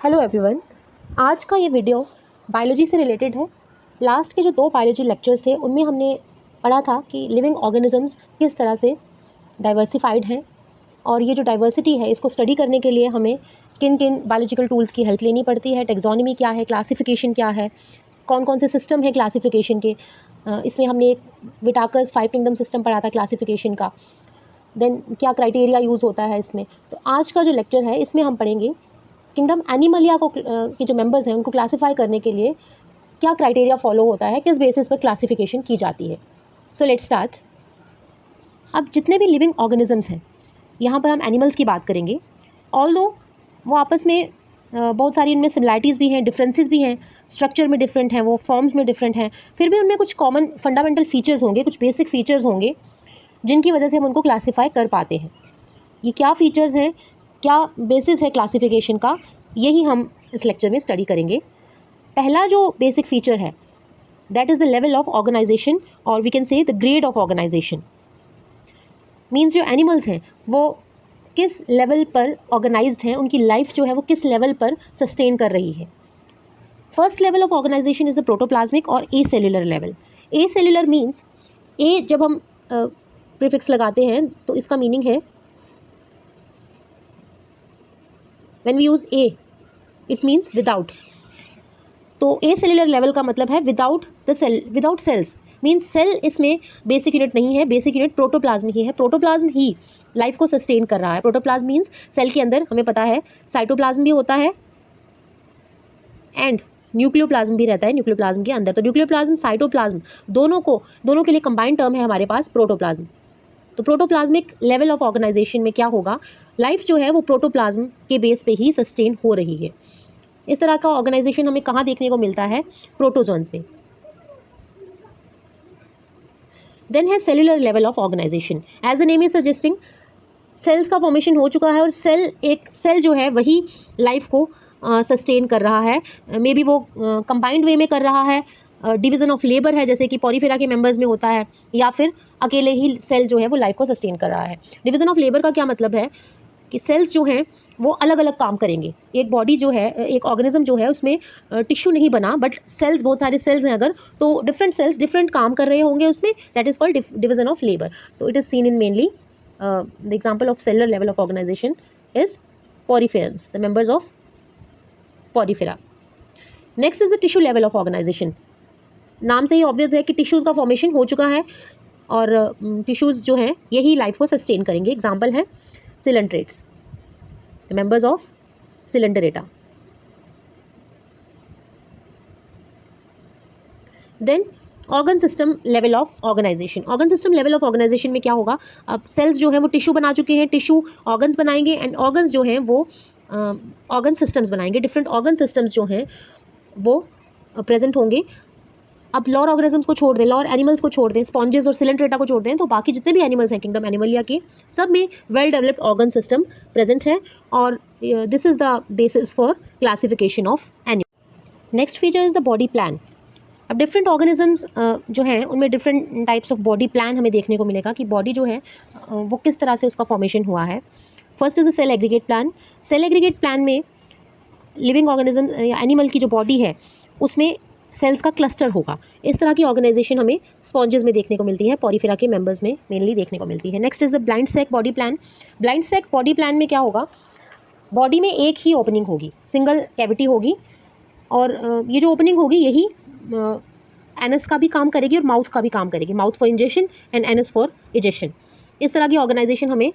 Hello everyone. आज का ये वीडियो बायोलॉजी से रिलेटेड है। लास्ट के जो 2 बायोलॉजी लेक्चर्स थे उनमें हमने पढ़ा था कि लिविंग ऑर्गेनिजम्स किस तरह से डाइवर्सिफाइड हैं और ये जो डाइवर्सिटी है इसको स्टडी करने के लिए हमें किन किन बायोलॉजिकल टूल्स की हेल्प लेनी पड़ती है, टेक्सोनॉमी क्या है, क्लासिफिकेशन क्या है, कौन कौन से सिस्टम है क्लासिफिकेशन के। इसमें हमने एक विटाकर्स 5 किंगडम सिस्टम पढ़ा था क्लासिफिकेशन का। देन क्या क्राइटेरिया यूज़ होता है इसमें। तो आज का जो लेक्चर है इसमें हम पढ़ेंगे किंगडम एनिमलिया को के जो मेंबर्स हैं उनको क्लासिफाई करने के लिए क्या क्राइटेरिया फॉलो होता है, किस बेसिस पर क्लासिफिकेशन की जाती है। So let's start. अब जितने भी लिविंग ऑर्गेनिजम्स हैं, यहाँ पर हम एनिमल्स की बात करेंगे। ऑल्दो वो आपस में बहुत सारी इनमें सिमिलैरिटीज़ भी हैं, डिफरेंसेस भी हैं, स्ट्रक्चर में डिफरेंट हैं, वो फॉर्म्स में डिफरेंट हैं, फिर भी उनमें कुछ कॉमन फंडामेंटल फीचर्स होंगे, कुछ बेसिक फीचर्स होंगे जिनकी वजह से हम उनको क्लासीफाई कर पाते हैं। ये क्या फीचर्स हैं, क्या बेसिस है क्लासिफिकेशन का, यही हम इस लेक्चर में स्टडी करेंगे। पहला जो बेसिक फीचर है that is the level of organisation, और we can say the grade of organisation. Means जो एनिमल्स हैं वो किस लेवल पर ऑर्गेनाइज्ड हैं, उनकी लाइफ जो है वो किस लेवल पर सस्टेन कर रही है। First level of organisation is the protoplasmic और acellular level. Acellular means, ए जब हम प्रीफिक्स लगाते हैं तो इसका मीनिंग है, when we use A it means without। तो ए सेल्युलर लेवल का मतलब है without the cell, without cells. Means cell इसमें बेसिक यूनिट नहीं है, बेसिक यूनिट प्रोटोप्लाज्म ही है। प्रोटोप्लाज्म ही लाइफ को सस्टेन कर रहा है। प्रोटोप्लाज्म मीन्स सेल के अंदर हमें पता है साइटोप्लाज्म भी होता है एंड न्यूक्लियोप्लाज्म भी रहता है न्यूक्लियोप्लाज्म के अंदर। तो न्यूक्लियोप्लाज्म साइटोप्लाज्म दोनों के लिए कंबाइंड टर्म है हमारे पास प्रोटोप्लाज्म। तो प्रोटोप्लाज्मिक लेवल ऑफ ऑर्गेनाइजेशन में क्या होगा, लाइफ जो है वो प्रोटोप्लाज्म के बेस पे ही सस्टेन हो रही है। इस तरह का ऑर्गेनाइजेशन हमें कहाँ देखने को मिलता है, प्रोटोजोन्स में। देन है cellular level of organisation. As the name is suggesting, cells का फॉर्मेशन हो चुका है और सेल जो है वही लाइफ को सस्टेन कर रहा है। मे बी वो कंबाइंड वे में कर रहा है, डिवीज़न ऑफ लेबर है जैसे कि पॉलीफेरा के मेंबर्स में होता है, या फिर अकेले ही सेल जो है वो लाइफ को सस्टेन कर रहा है। डिवीज़न ऑफ लेबर का क्या मतलब है कि सेल्स जो हैं वो अलग अलग काम करेंगे। एक बॉडी जो है, एक ऑर्गेनिज्म जो है उसमें टिश्यू नहीं बना, बट सेल्स, बहुत सारे सेल्स हैं अगर, तो डिफरेंट सेल्स डिफरेंट काम कर रहे होंगे उसमें। That is called division of labour. तो it is seen in mainly the example of cellular level of organisation is poriferans, the members of Porifera. Next is the tissue level of organisation. नाम से ही obvious है कि tissues का formation हो चुका है और टिश्यूज़ जो हैं यही लाइफ को सस्टेन करेंगे। एग्जाम्पल है coelenterates, the members of Coelenterata. Then organ system level of organisation. Organ system level of organisation में क्या होगा, अब सेल्स जो है वो टिश्यू बना चुके हैं, टिश्यू ऑर्गन्स बनाएंगे एंड ऑर्गन्स जो हैं वो ऑर्गन सिस्टम्स बनाएंगे। डिफरेंट ऑर्गन सिस्टम्स जो हैं वो प्रेजेंट होंगे। अब लॉर ऑर्गेनिजम्स को छोड़ दें, लॉर एनिमल्स को छोड़ दें, स्पॉन्जेस और सिलेंट्रेटा को छोड़ दें, तो बाकी जितने भी एनिमल्स हैं किंगडम एनिमलिया के, सब में well developed organ system present है और this is the basis for classification of animal. Next feature is the body plan. अब डिफरेंट ऑर्गेनिजम्स जो हैं उनमें different types of body plan हमें देखने को मिलेगा कि बॉडी जो है वो किस तरह से उसका फॉर्मेशन हुआ है। First is the cell aggregate plan. Cell aggregate plan में लिविंग ऑर्गेनिज्म या एनिमल की जो बॉडी है उसमें सेल्स का क्लस्टर होगा। इस तरह की ऑर्गेनाइजेशन हमें स्पॉन्जेस में देखने को मिलती है, पॉरीफेरा के मेंबर्स में मेनली देखने को मिलती है। Next is the blind sac body plan. Blind sac body plan में क्या होगा, बॉडी में एक ही ओपनिंग होगी, सिंगल कैविटी होगी, और ये जो ओपनिंग होगी यही एनस का भी काम करेगी और माउथ का भी काम करेगी। Mouth for ingestion and anus for egestion. इस तरह की ऑर्गेनाइजेशन हमें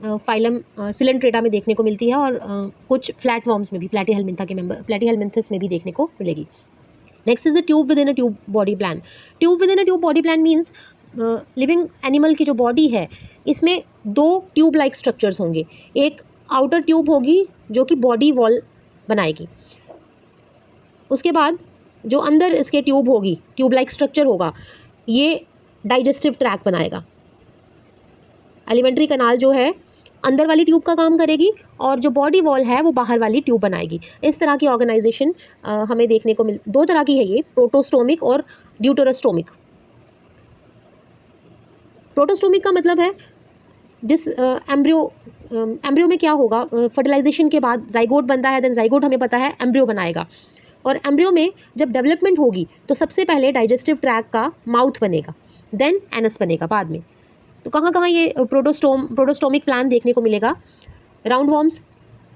फाइलम सिलेंट्रेटा में देखने को मिलती है और कुछ फ्लैट वॉर्म्स में भी, प्लेटीहेलमिन्थस में भी देखने को मिलेगी। Next is the tube with in a tube body plan. Tube with in a tube body plan means living animal की जो बॉडी है इसमें 2 ट्यूब लाइक स्ट्रक्चर्स होंगे। एक आउटर ट्यूब होगी जो कि बॉडी वॉल बनाएगी, उसके बाद जो अंदर इसके ट्यूब होगी, ट्यूब लाइक स्ट्रक्चर होगा, ये डाइजेस्टिव ट्रैक बनाएगा। एलिमेंट्री कनाल जो है अंदर वाली ट्यूब का काम करेगी और जो बॉडी वॉल है वो बाहर वाली ट्यूब बनाएगी। इस तरह की ऑर्गेनाइजेशन हमें देखने को 2 तरह की है ये, प्रोटोस्टोमिक और ड्यूटेरोस्टोमिक। प्रोटोस्टोमिक का मतलब है जिस एम्ब्रियो में क्या होगा, फर्टिलाइजेशन के बाद जाइगोट बनता है, देन जाइगोट हमें पता है एम्ब्रियो बनाएगा, और एम्ब्रियो में जब डेवलपमेंट होगी तो सबसे पहले डाइजेस्टिव ट्रैक का माउथ बनेगा, देन एनस बनेगा बाद में। तो कहाँ कहाँ ये प्रोटोस्टोमिक प्लान देखने को मिलेगा? राउंड वॉर्म्स,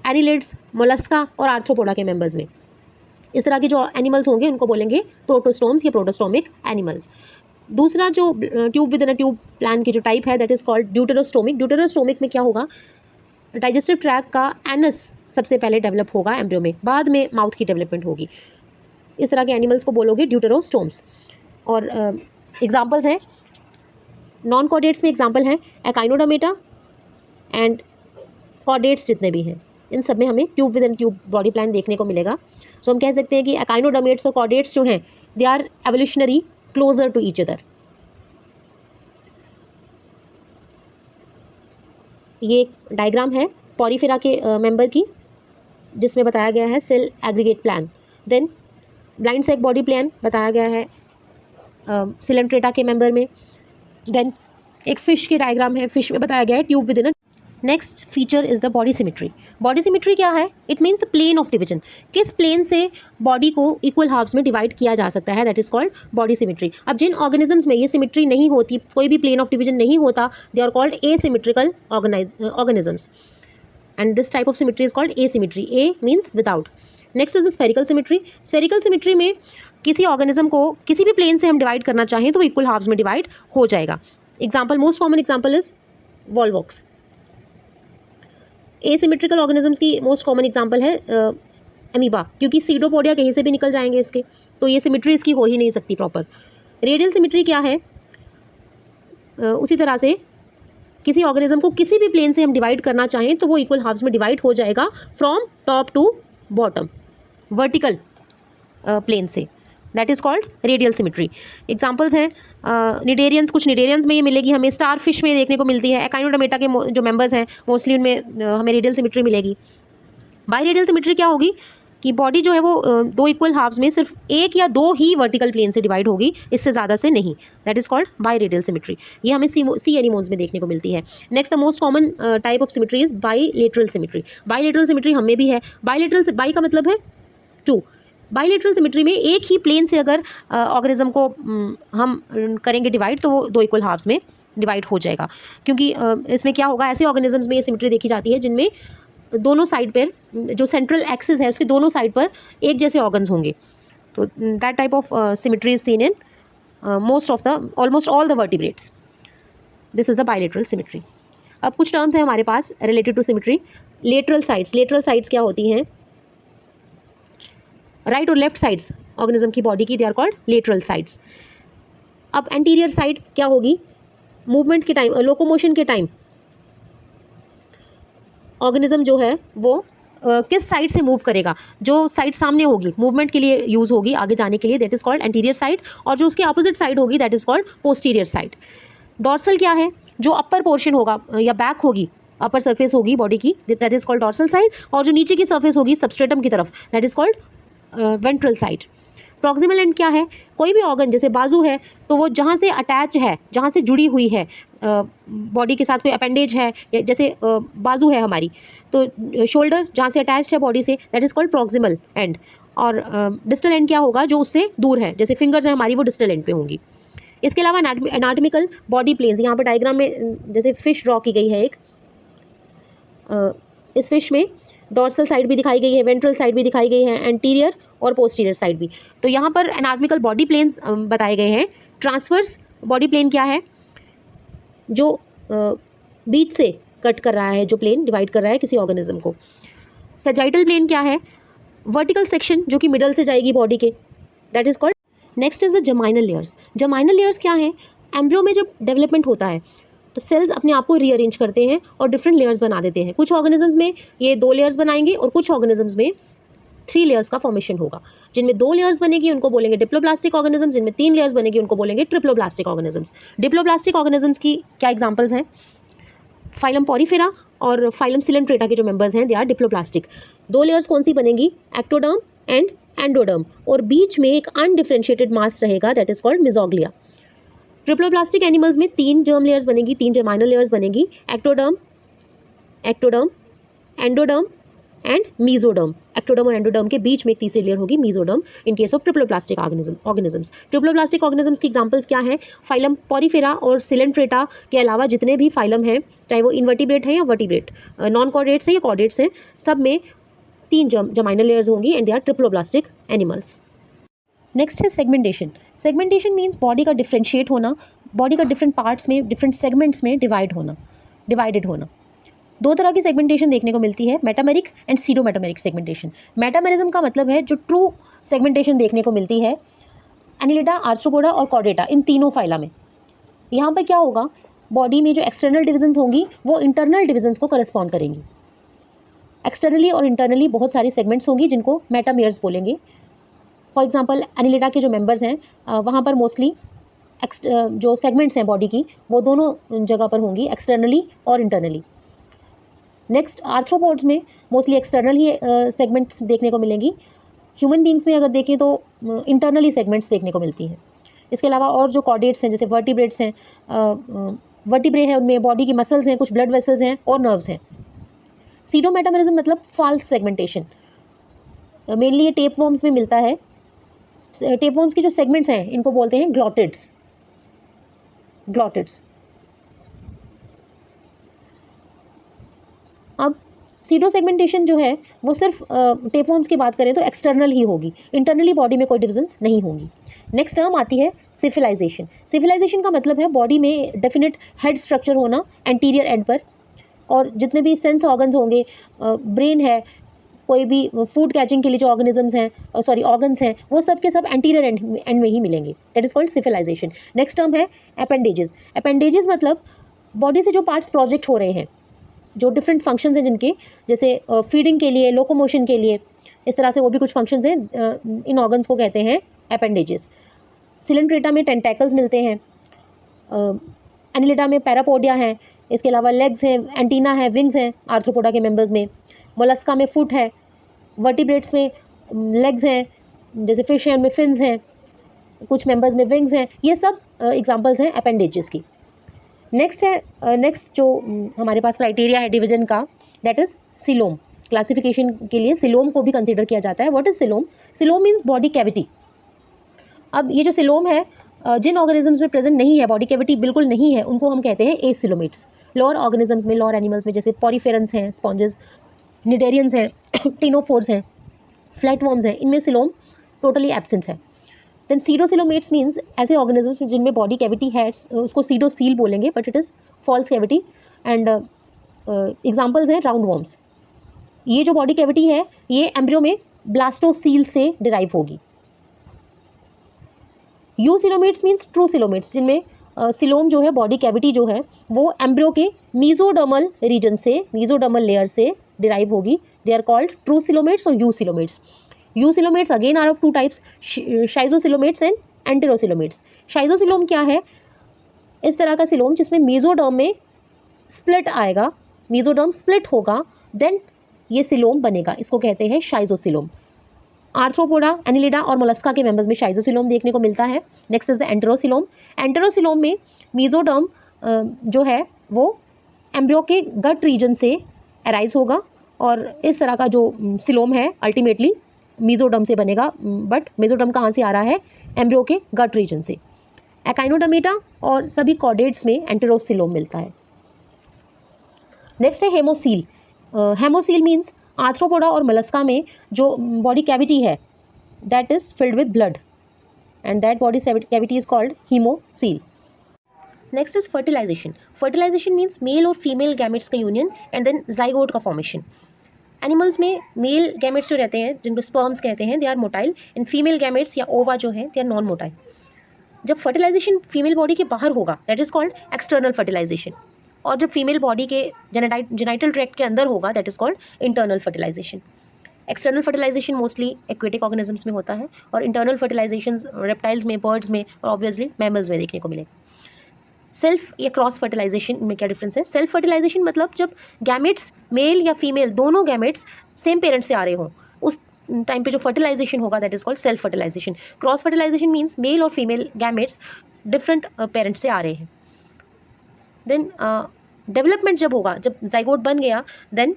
एनिलिड्स, मोलस्का और आर्थ्रोपोडा के मेंबर्स में। इस तरह के जो एनिमल्स होंगे उनको बोलेंगे प्रोटोस्टोम्स या प्रोटोस्टोमिक एनिमल्स। दूसरा जो tube with in a tube plan की जो टाइप है दैट इज कॉल्ड ड्यूटेरोस्टोमिक। ड्यूटेरोस्टोमिक में क्या होगा, डाइजेस्टिव ट्रैक का एनस सबसे पहले डेवलप होगा एम्ब्रियो में, बाद में माउथ की डेवलपमेंट होगी। इस तरह के एनिमल्स को बोलोगे ड्यूटेरोस्टोम्स। और एग्जाम्पल्स हैं, नॉन कॉर्डेट्स में एग्जाम्पल है एकाइनोडर्मेटा एंड कॉर्डेट्स जितने भी हैं, इन सब में हमें tube with in tube body plan देखने को मिलेगा। सो हम कह सकते हैं कि एकाइनोडर्मेट्स और कॉर्डेट्स जो हैं they are evolutionary closer to each other. ये एक डायग्राम है पॉरीफेरा के मेंबर की, जिसमें बताया गया है cell aggregate plan. Then blind sac body plan बताया गया है सिलेंट्रेटा के मेंबर में। देन एक फिश के डायग्राम है, फिश में बताया गया है tube within. Next feature is the body symmetry. Body symmetry क्या है? It means the plane of division. किस प्लेन से बॉडी को इक्वल हाफ्स में डिवाइड किया जा सकता है, that is called body symmetry. अब जिन ऑर्गेनिजम्स में ये सिमेट्री नहीं होती, कोई भी प्लेन ऑफ डिवीजन नहीं होता, they are called asymmetrical organisms, and this type of symmetry is called asymmetry. A means without. Next is spherical symmetry. Spherical symmetry में किसी ऑर्गेनिज्म को किसी भी प्लेन से हम डिवाइड करना चाहें तो वो इक्वल हाफ्स में डिवाइड हो जाएगा। Example, most common example is Volvox. Asymmetrical organisms की मोस्ट कॉमन एग्जाम्पल है अमीबा, क्योंकि सीडोपोडिया कहीं से भी निकल जाएंगे इसके, तो ये सिमेट्री इसकी हो ही नहीं सकती प्रॉपर। रेडियल सिमेट्री क्या है? उसी तरह से किसी ऑर्गेनिज्म को किसी भी प्लेन से हम डिवाइड करना चाहें तो वो इक्वल हाफ्स में डिवाइड हो जाएगा from top to bottom, vertical plane से, that is called radial symmetry. Examples हैं निडेरियंस, कुछ निडेरियंस में ये मिलेगी हमें, स्टार फिश में देखने को मिलती है, एकाइनोडर्मेटा के जो मेंबर्स हैं मोस्टली उनमें हमें रेडियल सिमेट्री मिलेगी। बाई रेडियल सिमेट्री क्या होगी कि बॉडी जो है वो दो इक्वल हाफ्स में सिर्फ एक या दो ही वर्टिकल प्लेन से डिवाइड होगी, इससे ज़्यादा से नहीं, that is called by radial symmetry. ये हमें सी एनिमोन्स में देखने को मिलती है। Next the most common type of symmetry is bilateral symmetry. Bilateral symmetry हमें भी है। बाईलेटरल, बाई का मतलब है टू। बाईलेटरल सिमेट्री में एक ही प्लेन से अगर ऑर्गेनिज्म को हम करेंगे डिवाइड तो वो दो इक्वल हाफ्स में डिवाइड हो जाएगा, क्योंकि इसमें क्या होगा, ऐसे ऑर्गेनिजम्स में ये सिमेट्री देखी जाती है जिनमें दोनों साइड पर, जो सेंट्रल एक्सिस है उसके दोनों साइड पर एक जैसे ऑर्गन्स होंगे। तो that type of symmetry is seen in almost all the vertebrates. This is the bilateral symmetry. अब कुछ टर्म्स हैं हमारे पास related to symmetry. Lateral sides. Lateral sides क्या होती हैं? राइट और लेफ्ट साइड्स ऑर्गेनिज्म की बॉडी की, they are called lateral sides. अब एंटीरियर साइड क्या होगी? मूवमेंट के टाइम, लोकोमोशन के टाइम ऑर्गेनिज्म जो है वो किस साइड से मूव करेगा, जो साइड सामने होगी मूवमेंट के लिए यूज होगी आगे जाने के लिए, that is called anterior side, और जो उसके ऑपोजिट साइड होगी that is called posterior side. Dorsal क्या है? जो अपर पोर्शन होगा या बैक होगी, अपर सरफेस होगी बॉडी की, that is called dorsal side, और जो नीचे की सरफेस होगी सबस्ट्रेटम की तरफ, that is called ventral side. Proximal and क्या है? कोई भी ऑर्गन, जैसे बाजू है तो वो जहाँ से अटैच है, जहाँ से जुड़ी हुई है बॉडी के साथ, कोई अपेंडेज है, जैसे बाजू है हमारी, तो शोल्डर जहाँ से अटैच है बॉडी से, that is called proximal and. और डिस्टल एंड क्या होगा? जो उससे दूर है, जैसे फिंगर्स है हमारी वो डिस्टल एंड पे होंगी। इसके अलावा एनाटॉमिकल बॉडी प्लेन्स, यहाँ पर डायग्राम में जैसे फिश ड्रॉ की गई है एक, इस फिश में डॉर्सल साइड भी दिखाई गई है, वेंट्रल साइड भी दिखाई गई है, एंटीरियर और पोस्टीरियर साइड भी। तो यहाँ पर एनाटॉमिकल बॉडी प्लेन्स बताए गए हैं। ट्रांसवर्स बॉडी प्लेन क्या है? जो बीच से कट कर रहा है, जो प्लेन डिवाइड कर रहा है किसी ऑर्गेनिज्म को। सजाइटल प्लेन क्या है? वर्टिकल सेक्शन जो कि मिडल से जाएगी बॉडी के, that is called. Next is the germinal layers. Germinal layers क्या है? एम्ब्रियो में जब डेवलपमेंट होता है तो सेल्स अपने आप को रीअरेंज करते हैं और डिफरेंट लेयर्स बना देते हैं। कुछ ऑर्गेनिजम्स में ये 2 लेयर्स बनाएंगे और कुछ ऑर्गेनिजम्स में 3 लेयर्स का फॉर्मेशन होगा। जिनमें 2 लेयर्स बनेगी उनको बोलेंगे डिप्लोब्लास्टिक ऑर्गेनिजम्स, जिनमें 3 लेयर्स बनेगी उनको बोलेंगे ट्रिप्लोब्लास्टिक ऑर्गेनिजम्स। डिप्लोब्लास्टिक ऑर्गेनिजम्स की क्या एग्जांपल्स हैं? फाइलम पॉरीफेरा और फाइलम सिलेंट्रेटा के जो मेंबर्स हैं दे आर डिप्लोब्लास्टिक। 2 लेयर्स कौन सी बनेगी? एक्टोडर्म एंड एंडोडर्म, और बीच में एक अनडिफरेंशिएटेड मास रहेगा, that is called mesoglea. ट्रिप्लोप्लास्टिक animals में 3 जर्म लेयर्स बनेगी, 3 जर्माइनल लेयर्स बनेगी, ectoderm, endoderm and mesoderm. Ectoderm और एंडोडर्म के बीच में एक तीसरी लेयर होगी mesoderm in case of ट्रिप्लोप्लास्टिक organisms. ट्रिप्लोप्लास्टिक organisms की एग्जांपल्स क्या है? फाइलम पॉरीफेरा और सिलेंट्रेटा के अलावा जितने भी फाइलम हैं, चाहे वो इन्वर्टिब्रेट हैं या वर्टिब्रेट, नॉन कॉर्डेट्स हैं या कॉर्डेट्स हैं, सब में 3 जर्माइनल लेयर्स होंगी and they are triploblastic animals. Next है सेगमेंटेशन। सेगमेंटेशन मीन्स बॉडी का डिफ्रेंशिएट होना, बॉडी का डिफरेंट पार्ट्स में, डिफरेंट सेगमेंट्स में डिवाइडेड होना। 2 तरह की सेगमेंटेशन देखने को मिलती है, metameric and pseudometameric segmentation. Metamerism का मतलब है जो ट्रू सेगमेंटेशन देखने को मिलती है एनिलिडा, आर्थ्रोपोडा और कॉर्डेटा, इन तीनों फाइला में। यहाँ पर क्या होगा, बॉडी में जो एक्सटर्नल डिविजन्स होंगी वो इंटरनल डिविजन्स को करस्पॉन्ड करेंगी। एक्सटर्नली और इंटरनली बहुत सारी सेगमेंट्स होंगी जिनको मेटामेयर्स बोलेंगे। फॉर एग्जांपल एनिलिडा के जो मेंबर्स हैं वहाँ पर मोस्टली जो सेगमेंट्स हैं बॉडी की वो दोनों जगह पर होंगी, एक्सटर्नली और इंटरनली। नेक्स्ट आर्थ्रोपोड्स में मोस्टली एक्सटर्नल ही सेगमेंट्स देखने को मिलेंगी। ह्यूमन बींग्स में अगर देखें तो इंटरनली सेगमेंट्स देखने को मिलती हैं। इसके अलावा और जो कॉर्डेट्स हैं जैसे वर्टिब्रेट्स हैं, वर्टिब्रे हैं, उनमें बॉडी की मसल्स हैं, कुछ ब्लड वेसल्स हैं और नर्व्स हैं। सीडोमेटामेरिज्म मतलब फॉल्स सेगमेंटेशन, मेनली ये टेपवर्म्स में मिलता है। टेपवर्म्स की जो सेगमेंट्स हैं इनको बोलते हैं ग्लॉटिड्स। अब सीडो सेगमेंटेशन जो है वो सिर्फ टेपवर्म्स की बात करें तो एक्सटर्नल ही होगी, इंटरनली बॉडी में कोई डिविजन्स नहीं होंगी। नेक्स्ट टर्म आती है सिफिलाइजेशन। सिफिलाइजेशन का मतलब है बॉडी में डेफिनेट हेड स्ट्रक्चर होना एंटीरियर एंड पर, और जितने भी सेंस ऑर्गन्स होंगे, ब्रेन है, कोई भी फूड कैचिंग के लिए जो ऑर्गन्स हैं वो सब के सब एंटीरियर एंड में ही मिलेंगे। That is called cephalisation. Next term है अपेंडेजेस। अपेंडेजेस मतलब बॉडी से जो पार्ट्स प्रोजेक्ट हो रहे हैं, जो डिफरेंट फंक्शंस हैं जिनके, जैसे फीडिंग के लिए, लोकोमोशन के लिए, इस तरह से वो भी कुछ फंक्शंस हैं, इन ऑर्गन्स को कहते हैं अपेंडेजेस। सिलेंट्रेटा में टेंटैकल्स मिलते हैं, एनिलिडा में पैरापोडिया हैं, इसके अलावा लेग्स हैं, एंटीना है, विंग्स हैं आर्थ्रोपोडा के मेंबर्स में। मोलस्का में फुट है, वर्टिब्रेट्स में लेग्स हैं, जैसे फिश है उनमें फिन्स हैं, कुछ मेंबर्स में विंग्स हैं। ये सब एग्जांपल्स हैं अपेंडेजेस की। नेक्स्ट जो हमारे पास क्राइटेरिया है डिवीजन का, दैट इज़ सिलोम। क्लासिफिकेशन के लिए सिलोम को भी कंसिडर किया जाता है। What is coelom? Coelom means body cavity. अब ये जो सिलोम है जिन ऑर्गेनिजम्स में प्रेजेंट नहीं है, बॉडी कैविटी बिल्कुल नहीं है, उनको हम कहते हैं एसिलोमेट्स। लोअर ऑर्गेनिजम्स में, लोअर एनिमल्स में जैसे पॉरीफेरन्स हैं, स्पॉन्जेस, निडेरियंस हैं, टिनोफोर्स हैं, फ्लैटवर्म्स हैं, इनमें सिलोम टोटली एब्सेंट है। देन सीडोसिलोमेट्स मीन्स ऐसे ऑर्गेनिजम्स जिनमें बॉडी कैविटी है, उसको सीडोसील बोलेंगे, but it is false cavity. And examples हैं राउंड वर्म्स। ये जो बॉडी कैविटी है ये एम्ब्रियो में ब्लास्टोसील से डिराइव होगी। यूसिलोमेट्स मीन्स ट्रू सिलोमेट्स, जिनमें सिलोम जो है, बॉडी कैविटी जो है वो एम्ब्रियो के मीजोडर्मल रीजन से, मीजोडर्मल लेयर से डिराइव होगी। They are called true coelomates और eucoelomates. Eucoelomates again are of 2 types, schizocoelomates and enterocoelomates. Schizocoelom क्या है? इस तरह का सिलोम जिसमें मीजोडर्म में स्प्लिट आएगा, मीजोडर्म स्प्लिट होगा, देन ये सिलोम बनेगा, इसको कहते हैं शाइजोसिलोम। आर्थ्रोपोडा, एनिलिडा और मोलस्का के मेंबर्स में शाइजोसिलोम देखने को मिलता है। Next is the enterocoelom. Enterocoelom में मीजोडर्म जो है वो एम्ब्रियो के गट रीजन से अराइज होगा, और इस तरह का जो सिलोम है अल्टीमेटली मीजोडर्म से बनेगा। बट मीजोडर्म कहाँ से आ रहा है? एम्ब्रियो के गट रीजन से। एकाइनोडर्मेटा और सभी कॉर्डेट्स में एंटेरोसिलोम मिलता है। नेक्स्ट है हेमोसील। हेमोसील मीन्स आर्थ्रोपोडा और मोलस्का में जो बॉडी कैविटी है that is filled with blood, and that body cavity is called haemocoel. Next is fertilisation. Fertilisation means male और फीमेल गैमेट्स का यूनियन एंड देन जाइगोट का formation. Animals में male gametes जो रहते हैं जिनको स्पर्म्स कहते हैं, they are motile, and female gametes या ओवा जो है दे आर नॉन मोटाइल। जब फर्टिलाइजेशन फीमेल बॉडी के बाहर होगा that is called external fertilisation, और जब फीमेल बॉडी के जेनाइटल ट्रैक्ट के अंदर होगा that is called internal fertilisation. External fertilisation mostly aquatic organisms में होता है, और इंटरनल फर्टिलाइजेशन रेप्टाइल्स में, बर्ड्स में और ऑब्वियसली मैमल्स में देखने को मिलेगा। सेल्फ या क्रॉस फर्टिलाइजेशन में क्या डिफरेंस है? सेल्फ फर्टिलाइजेशन मतलब जब गैमेट्स मेल या फीमेल दोनों गैमेट्स सेम पेरेंट्स से आ रहे हों, उस टाइम पे जो फर्टिलाइजेशन होगा that is called self fertilisation. Cross fertilisation means male और फीमेल गैमेट्स डिफरेंट पेरेंट्स से आ रहे हैं। देन डेवलपमेंट जब होगा, जब जाइगोट बन गया, then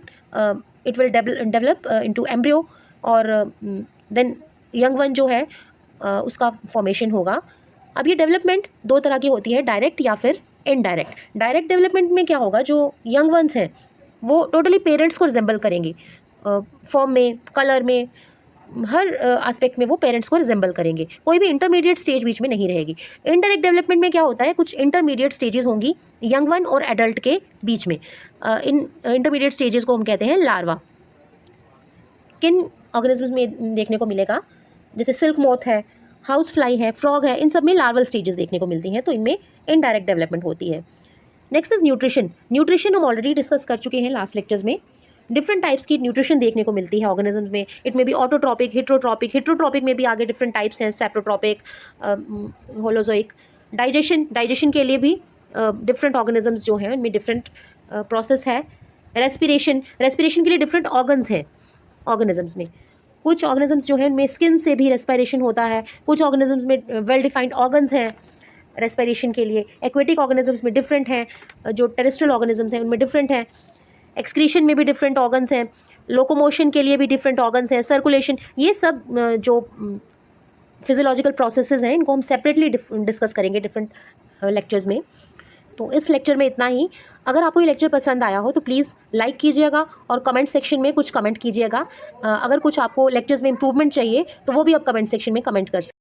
it will develop into embryo, और देन यंग वन जो है उसका फॉर्मेशन होगा। अब ये डेवलपमेंट दो तरह की होती है, डायरेक्ट या फिर इनडायरेक्ट। डायरेक्ट डेवलपमेंट में क्या होगा, जो यंग वंस हैं वो टोटली पेरेंट्स को रिजेंबल करेंगे, फॉर्म में, कलर में, हर एस्पेक्ट में वो पेरेंट्स को रिजेंबल करेंगे, कोई भी इंटरमीडिएट स्टेज बीच में नहीं रहेगी। इनडायरेक्ट डेवलपमेंट में क्या होता है, कुछ इंटरमीडिएट स्टेजेस होंगी यंग वन और एडल्ट के बीच में। इन इंटरमीडिएट स्टेजेस को हम कहते हैं लार्वा। किन ऑर्गेनिजम्स में देखने को मिलेगा, जैसे सिल्क मोथ है, हाउस फ्लाई है, फ्रॉग है, इन सब में लार्वल स्टेजेस देखने को मिलती हैं, तो इनमें इनडायरेक्ट डेवलपमेंट होती है। Next is nutrition. न्यूट्रिशन हम ऑलरेडी डिस्कस कर चुके हैं लास्ट लेक्चर्स में। डिफरेंट टाइप्स की न्यूट्रिशन देखने को मिलती है ऑर्गेनिजम्स में। इट में भी ऑटोट्रॉपिक, हिट्रोट्रॉपिक, हिट्रोट्रॉपिक में भी आगे डिफरेंट टाइप्स हैं, सेप्रोट्रॉपिक, होलोजोइक। डाइजेशन के लिए भी डिफरेंट ऑर्गेनिजम्स जो हैं उनमें डिफरेंट प्रोसेस है। रेस्पिरेशन के लिए डिफरेंट ऑर्गन्स हैं ऑर्गेनिजम्स में। कुछ ऑर्गेनिजम्स जो हैं उनमें स्किन से भी रेस्पिरेशन होता है, कुछ ऑर्गेनिजम्स में वेल डिफाइंड ऑर्गन्स हैं रेस्पिरेशन के लिए। एक्वेटिक ऑर्गेनिजम्स में डिफरेंट हैं, जो टेरेस्ट्रियल ऑर्गेनिजम्स हैं उनमें डिफरेंट हैं। एक्सक्रीशन में भी डिफरेंट ऑर्गन्स हैं, लोकोमोशन के लिए भी डिफरेंट ऑर्गन्स हैं, सर्कुलेशन, ये सब जो फिजियोलॉजिकल प्रोसेसेस हैं इनको हम सेपरेटली डिस्कस करेंगे डिफरेंट लेक्चर्स में। तो इस लेक्चर में इतना ही। अगर आपको ये लेक्चर पसंद आया हो तो प्लीज़ लाइक कीजिएगा और कमेंट सेक्शन में कुछ कमेंट कीजिएगा। अगर कुछ आपको लेक्चर्स में इंप्रूवमेंट चाहिए तो वो भी आप कमेंट सेक्शन में कमेंट कर सकते हैं।